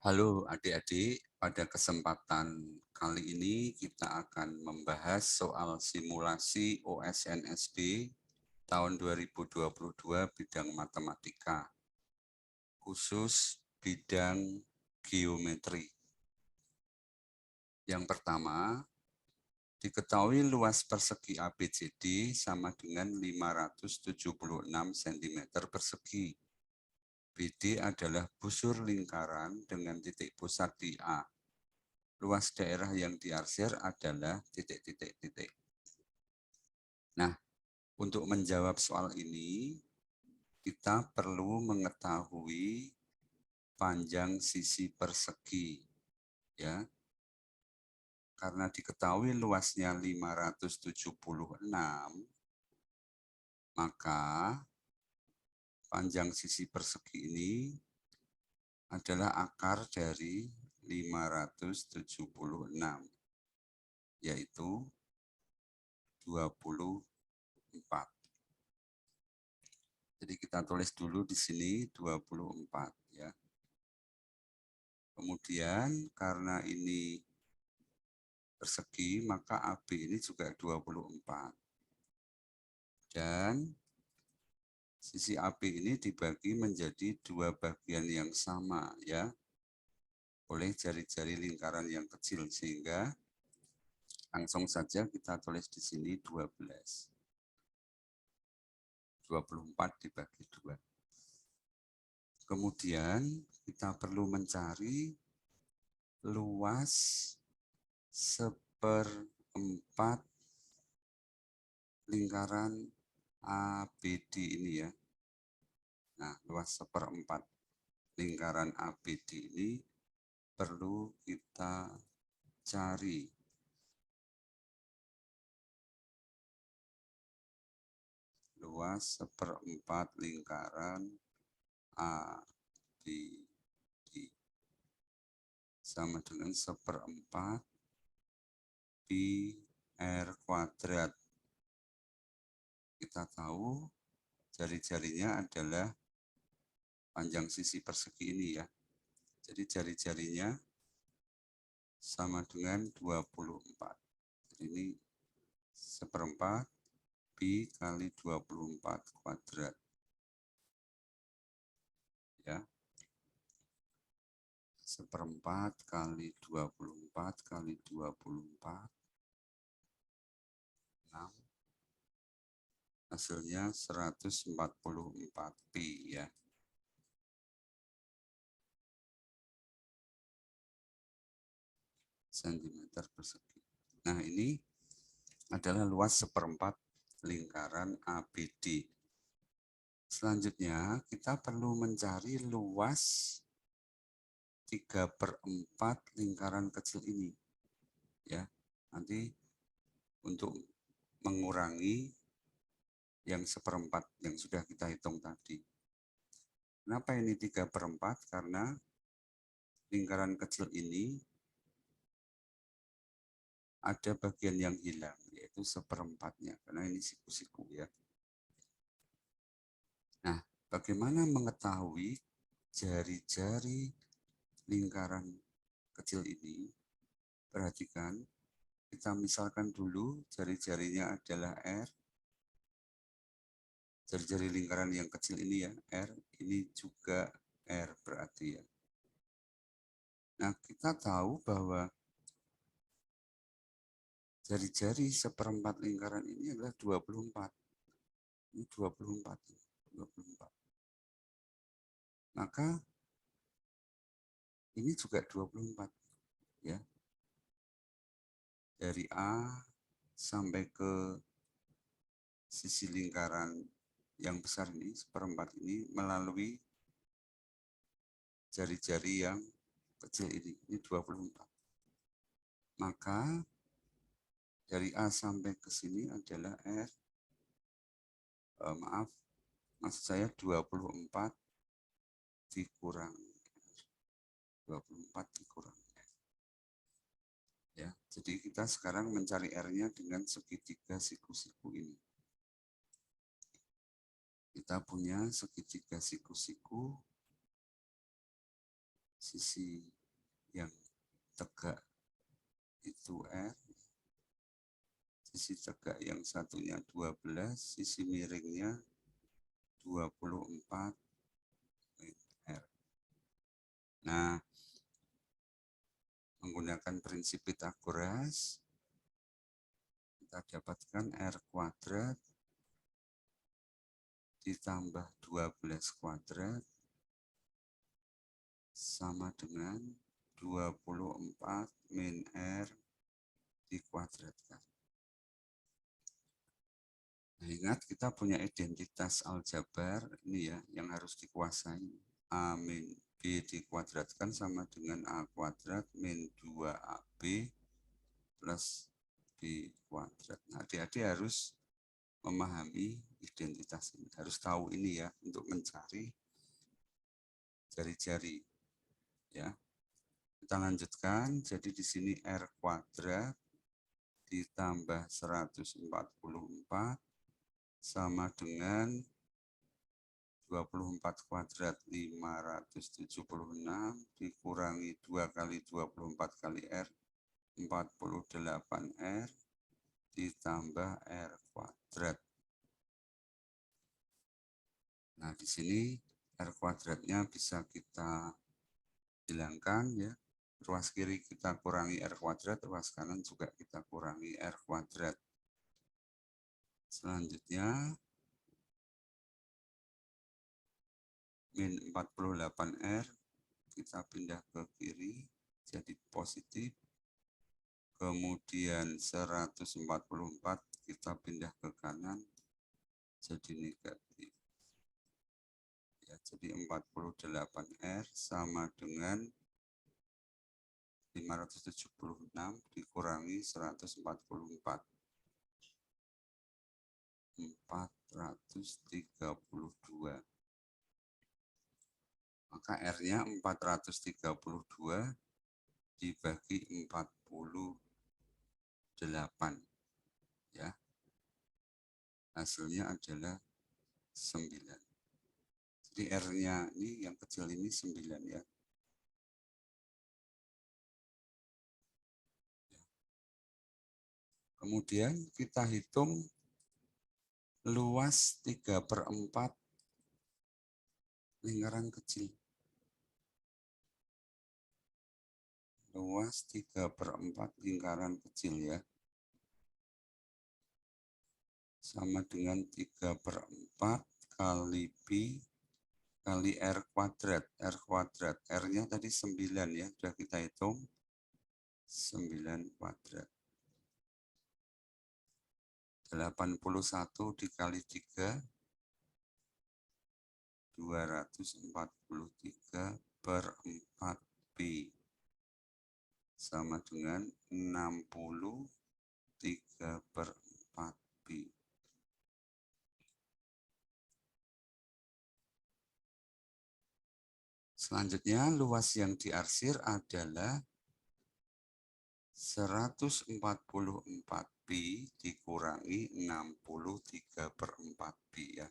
Halo adik-adik, pada kesempatan kali ini kita akan membahas soal simulasi OSNSD tahun 2022 bidang matematika, khusus bidang geometri. Yang pertama, diketahui luas persegi ABCD sama dengan 576 cm persegi. BD adalah busur lingkaran dengan titik pusat di A. Luas daerah yang diarsir adalah titik-titik-titik. Nah, untuk menjawab soal ini, kita perlu mengetahui panjang sisi persegi. Ya, karena diketahui luasnya 576, maka panjang sisi persegi ini adalah akar dari 576, yaitu 24. Jadi kita tulis dulu di sini 24 ya. Kemudian karena ini persegi, maka AB ini juga 24. Dan sisi AB ini dibagi menjadi dua bagian yang sama ya, oleh jari-jari lingkaran yang kecil, sehingga langsung saja kita tulis di sini 12. 24 dibagi 2. Kemudian kita perlu mencari luas seperempat lingkaran ABD ini ya. Nah, luas seperempat lingkaran ABD ini perlu kita cari. Luas seperempat lingkaran ABD sama dengan seperempat pi R kuadrat. Kita tahu jari-jarinya adalah panjang sisi persegi ini ya. Jadi jari-jarinya sama dengan 24. Jadi ini seperempat pi kali 24 kuadrat. Ya. Seperempat kali 24 kali 24. 6. Hasilnya 144 pi ya. Sentimeter persegi. Nah, ini adalah luas seperempat lingkaran ABD. Selanjutnya, kita perlu mencari luas 3/4 lingkaran kecil ini. Ya, nanti untuk mengurangi yang seperempat yang sudah kita hitung tadi. Kenapa ini 3/4? Karena lingkaran kecil ini ada bagian yang hilang, yaitu seperempatnya, karena ini siku-siku ya. Nah, bagaimana mengetahui jari-jari lingkaran kecil ini? Perhatikan, kita misalkan dulu jari-jarinya adalah R. Jari-jari lingkaran yang kecil ini ya, R, ini juga R berarti ya. Nah, kita tahu bahwa jari-jari seperempat lingkaran ini adalah 24. Ini 24. 24. Maka ini juga 24 ya. Dari A sampai ke sisi lingkaran yang besar ini, seperempat ini, melalui jari-jari yang kecil ini 24. Maka dari A sampai ke sini adalah R, maksud saya 24 dikurang 24 dikurang R. Ya, jadi kita sekarang mencari R-nya dengan segitiga siku-siku ini. Kita punya segitiga siku-siku sisi yang tegak itu R, sisi tegak yang satunya 12, sisi miringnya 24 R. Nah, menggunakan prinsip Pythagoras, kita dapatkan R kuadrat ditambah 12 kuadrat sama dengan 24 min R dikuadratkan. Nah, ingat kita punya identitas aljabar ini ya yang harus dikuasai. A min B dikuadratkan sama dengan A kuadrat min 2AB plus B kuadrat. Nah, adik-adik harus memahami identitas ini. Harus tahu ini ya untuk mencari jari-jari. Ya. Kita lanjutkan. Jadi di sini R kuadrat ditambah 144 sama dengan 24 kuadrat 576 dikurangi 2 kali 24 kali R 48 R ditambah R kuadrat. Nah, di sini R kuadratnya bisa kita hilangkan ya. Ruas kiri kita kurangi R kuadrat, ruas kanan juga kita kurangi R kuadrat. Selanjutnya min 48R kita pindah ke kiri jadi positif. Kemudian 144 kita pindah ke kanan jadi negatif. Ya, jadi 48R sama dengan 576 dikurangi 144. 432. Maka R-nya 432 dibagi 48. Ya. Hasilnya adalah 9. Jadi R-nya ini yang kecil ini 9 ya. Kemudian kita hitung luas 3/4 lingkaran kecil. Luas 3/4 lingkaran kecil ya. Sama dengan 3/4 kali Pi kali R kuadrat. R kuadrat. R-nya tadi 9 ya. Sudah kita hitung. 9 kuadrat. 81 dikali 3. 243/4 Pi. Sama dengan 63/4 Pi. Selanjutnya luas yang diarsir adalah 144 Pi dikurangi 63/4 Pi ya.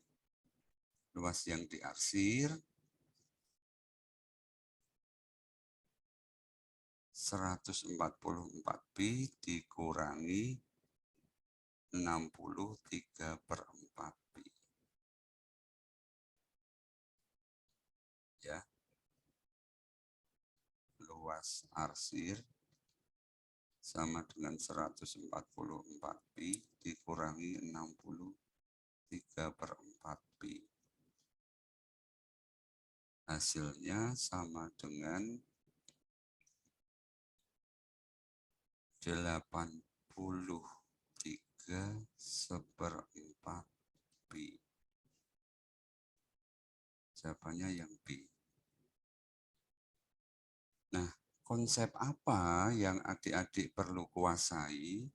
Luas yang diarsir 144 Pi dikurangi 63/4 Pi. Ya. Luas arsir sama dengan 144 Pi dikurangi 63/4 Pi. Hasilnya sama dengan 83/4 Pi. Jawabannya yang B. Nah, konsep apa yang adik-adik perlu kuasai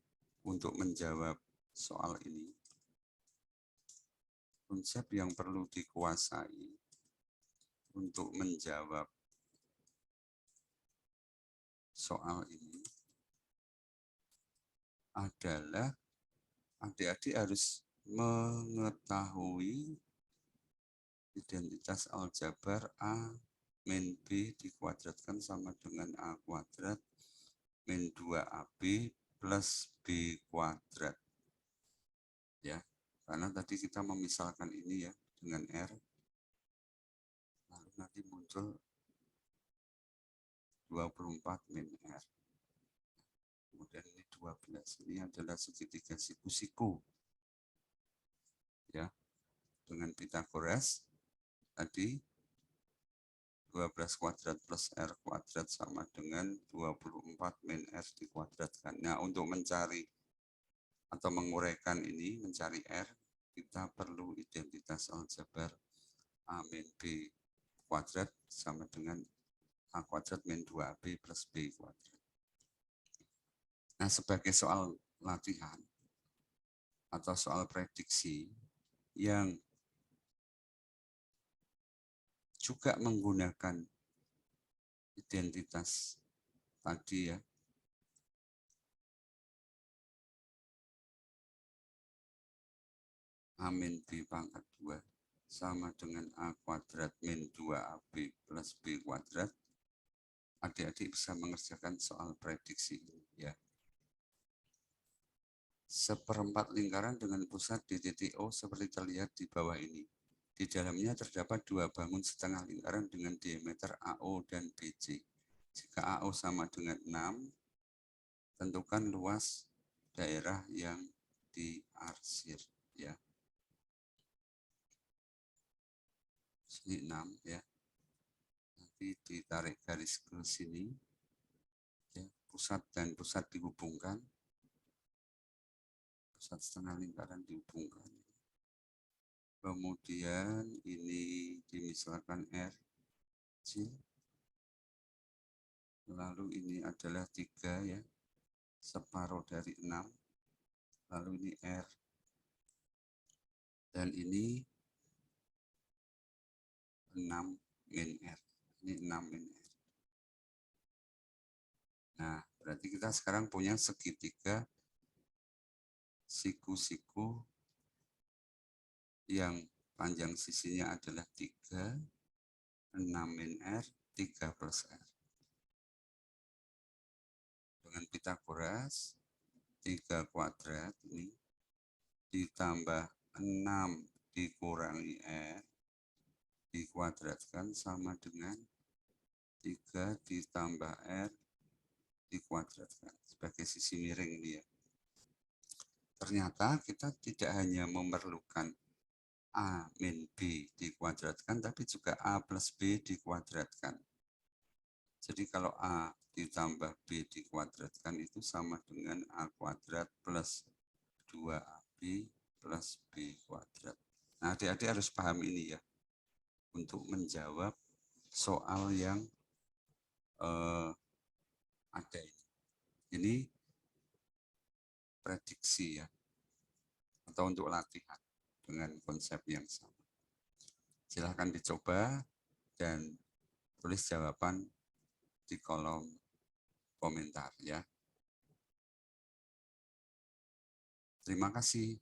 untuk menjawab soal ini? Konsep yang perlu dikuasai untuk menjawab soal ini adalah adik-adik harus mengetahui identitas aljabar A, min B dikuadratkan sama dengan A kuadrat min 2AB plus B kuadrat. Ya, karena tadi kita memisalkan ini ya dengan R, lalu nanti muncul 24 min R. Kemudian ini 12, ini adalah segitiga siku-siku. Ya, dengan Pitagoras tadi 12 kuadrat plus R kuadrat sama dengan 24 min R dikuadratkan. Nah, untuk mencari atau menguraikan ini, mencari R, kita perlu identitas aljabar A min B kuadrat sama dengan A kuadrat min 2AB plus B kuadrat. Nah, sebagai soal latihan atau soal prediksi yang juga menggunakan identitas tadi ya, A min B pangkat 2 sama dengan A kuadrat min 2AB plus B kuadrat, adik-adik bisa mengerjakan soal prediksi ini ya. Seperempat lingkaran dengan pusat di titik O seperti terlihat di bawah ini. Di dalamnya terdapat dua bangun setengah lingkaran dengan diameter AO dan BC. Jika AO sama dengan 6, tentukan luas daerah yang diarsir ya. Sini 6 ya. Nanti ditarik garis ke sini. Ya, pusat dan pusat dihubungkan. Pusat setengah lingkaran dihubungkan. Kemudian ini dimisalkan R kecil. Lalu ini adalah 3 ya. Separuh dari 6. Lalu ini R. Dan ini 6 min R. Ini 6 min R. Nah, berarti kita sekarang punya segitiga siku-siku yang panjang sisinya adalah 3, 6 min R, 3 plus R. Dengan Pitagoras, 3 kuadrat ini ditambah 6 dikurangi R, dikuadratkan sama dengan 3 ditambah R dikuadratkan sebagai sisi miring dia. Ternyata kita tidak hanya memerlukan A min B dikuadratkan, tapi juga A plus B dikuadratkan. Jadi kalau A ditambah B dikuadratkan itu sama dengan A kuadrat plus 2AB plus B kuadrat. Nah, adik-adik harus paham ini ya, untuk menjawab soal yang ada ini. Ini prediksi ya, atau untuk latihan dengan konsep yang sama. Silahkan dicoba dan tulis jawaban di kolom komentar ya. Terima kasih.